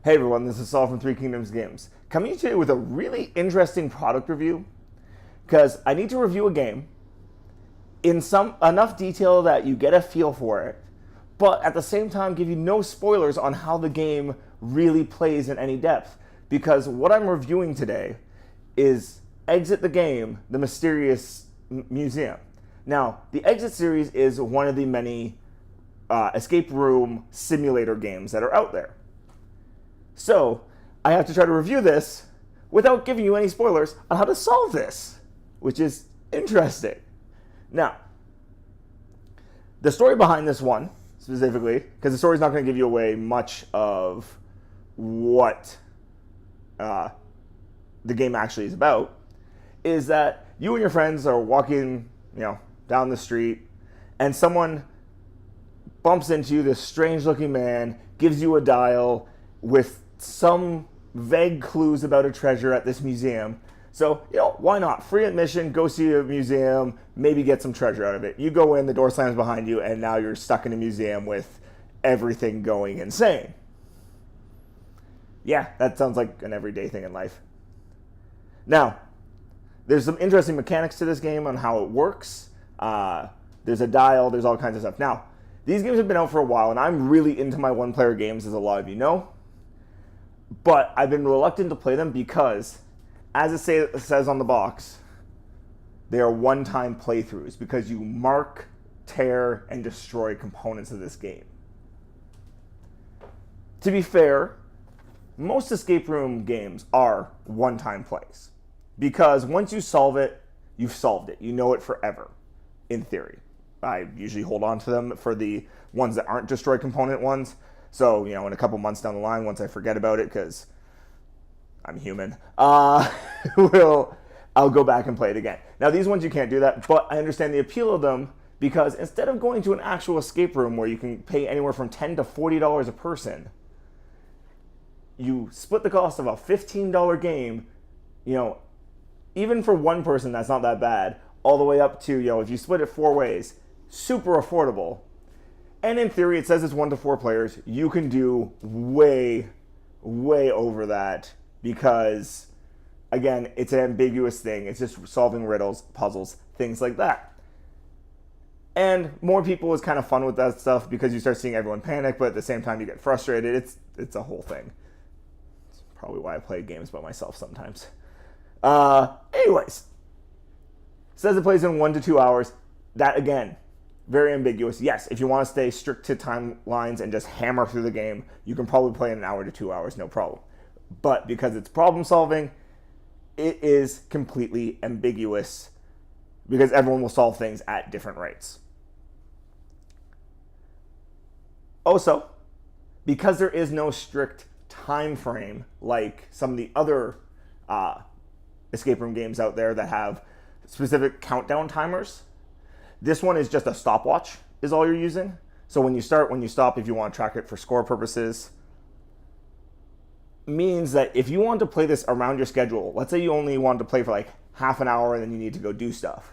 Hey everyone, this is Saul from Three Kingdoms Games, coming to you today with a really interesting product review, because I need to review a game in some enough detail that you get a feel for it, but at the same time give you no spoilers on how the game really plays in any depth, because what I'm reviewing today is Exit the Game, the Mysterious Museum. Now, the Exit series is one of the many escape room simulator games that are out there. So, I have to try to review this without giving you any spoilers on how to solve this, which is interesting. Now, the story behind this one, specifically, because the story's not going to give you away much of what the game actually is about, is that you and your friends are walking, down the street, and someone bumps into you, this strange-looking man, gives you a dial with some vague clues about a treasure at this museum. So, why not? Free admission, go see a museum, maybe get some treasure out of it. You go in, the door slams behind you, and now you're stuck in a museum with everything going insane. Yeah, that sounds like an everyday thing in life. Now, there's some interesting mechanics to this game on how it works. There's a dial, there's all kinds of stuff. Now, these games have been out for a while, and I'm really into my one-player games, as a lot of you know. But I've been reluctant to play them because, as it says on the box, they are one-time playthroughs because you mark, tear, and destroy components of this game. To be fair, most escape room games are one-time plays because once you solve it, you've solved it. You know it forever, in theory. I usually hold on to them for the ones that aren't destroy component ones. So, in a couple months down the line, once I forget about it, because I'm human, I'll go back and play it again. Now, these ones you can't do that, but I understand the appeal of them because instead of going to an actual escape room where you can pay anywhere from $10 to $40 a person, you split the cost of a $15 game, even for one person, that's not that bad, all the way up to, if you split it 4 ways, super affordable. And in theory, it says it's 1 to 4 players. You can do way, way over that because, again, it's an ambiguous thing. It's just solving riddles, puzzles, things like that. And more people is kind of fun with that stuff because you start seeing everyone panic, but at the same time you get frustrated. It's a whole thing. It's probably why I play games by myself sometimes. Anyways, it says it plays in 1 to 2 hours. That, again, very ambiguous. Yes, if you want to stay strict to timelines and just hammer through the game, you can probably play in 1 hour to 2 hours, no problem. But because it's problem solving, it is completely ambiguous because everyone will solve things at different rates. Also, because there is no strict time frame like some of the other escape room games out there that have specific countdown timers, this one is just a stopwatch is all you're using. So when you start, when you stop, if you want to track it for score purposes, means that if you want to play this around your schedule, let's say you only want to play for like half an hour and then you need to go do stuff.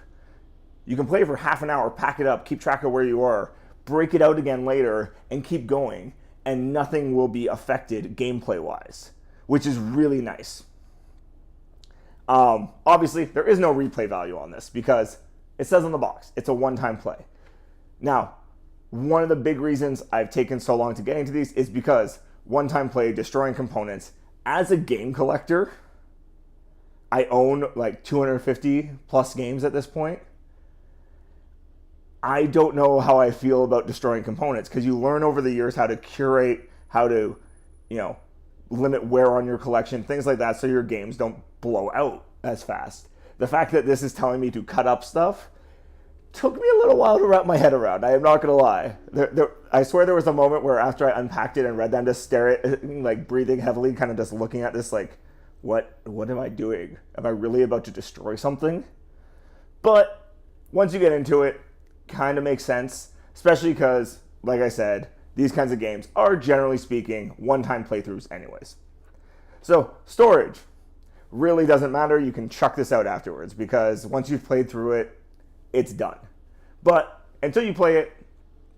You can play for half an hour, pack it up, keep track of where you are, break it out again later, and keep going, and nothing will be affected gameplay-wise, which is really nice. Obviously, there is no replay value on this because it says on the box, it's a one-time play. Now, one of the big reasons I've taken so long to get into these is because one-time play, destroying components. As a game collector, I own like 250 plus games at this point. I don't know how I feel about destroying components because you learn over the years how to curate, how to, limit wear on your collection, things like that so your games don't blow out as fast. The fact that this is telling me to cut up stuff took me a little while to wrap my head around. I am not going to lie. I swear there was a moment where after I unpacked it and read them, just stare at it, like breathing heavily, kind of just looking at this like, what am I doing? Am I really about to destroy something? But once you get into it, kind of makes sense, especially because, like I said, these kinds of games are, generally speaking, one-time playthroughs anyways. So, storage really doesn't matter. You can chuck this out afterwards because once you've played through it, it's done. But until you play it,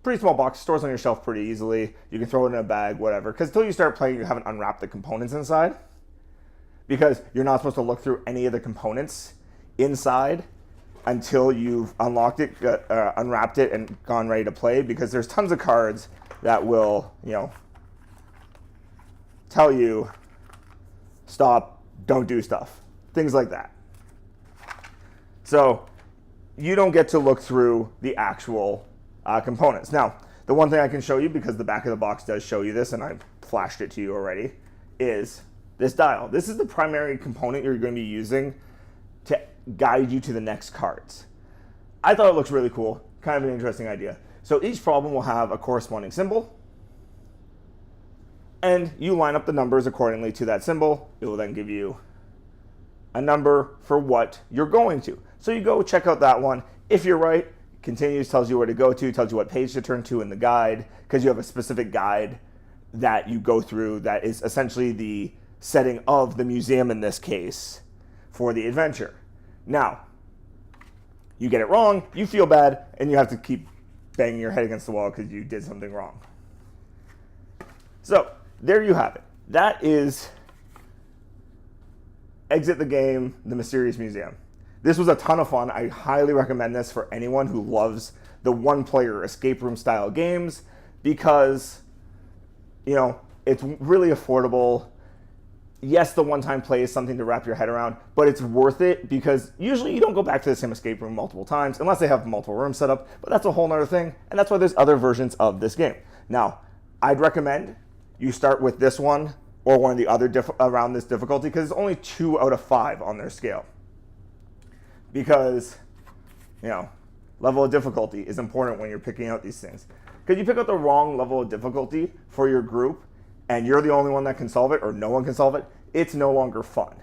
pretty small box, stores on your shelf pretty easily. You can throw it in a bag, whatever. Because until you start playing, you haven't unwrapped the components inside. Because you're not supposed to look through any of the components inside until you've unlocked it, unwrapped it, and gone ready to play. Because there's tons of cards that will, tell you, stop, don't do stuff. Things like that. So you don't get to look through the actual components. Now, the one thing I can show you, because the back of the box does show you this, and I flashed it to you already, is this dial. This is the primary component you're going to be using to guide you to the next cards. I thought it looks really cool, kind of an interesting idea. So each problem will have a corresponding symbol, and you line up the numbers accordingly to that symbol. It will then give you a number for what you're going to. So you go check out that one. If you're right, it continues, tells you where to go to, tells you what page to turn to in the guide, because you have a specific guide that you go through that is essentially the setting of the museum in this case for the adventure. Now, you get it wrong, you feel bad, and you have to keep banging your head against the wall because you did something wrong. So, there you have it. That is Exit the Game, The Mysterious Museum. This was a ton of fun. I highly recommend this for anyone who loves the one-player escape room style games because, it's really affordable. Yes, the one-time play is something to wrap your head around, but it's worth it because usually you don't go back to the same escape room multiple times unless they have multiple rooms set up, but that's a whole nother thing, and that's why there's other versions of this game. Now, I'd recommend you start with this one or one of the other around this difficulty because it's only 2 out of 5 on their scale. Because, level of difficulty is important when you're picking out these things. Because you pick out the wrong level of difficulty for your group and you're the only one that can solve it or no one can solve it, it's no longer fun.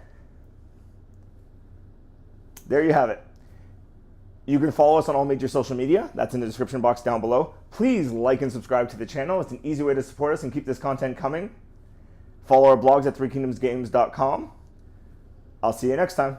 There you have it. You can follow us on all major social media. That's in the description box down below. Please like and subscribe to the channel. It's an easy way to support us and keep this content coming. Follow our blogs at threekingdomsgames.com. I'll see you next time.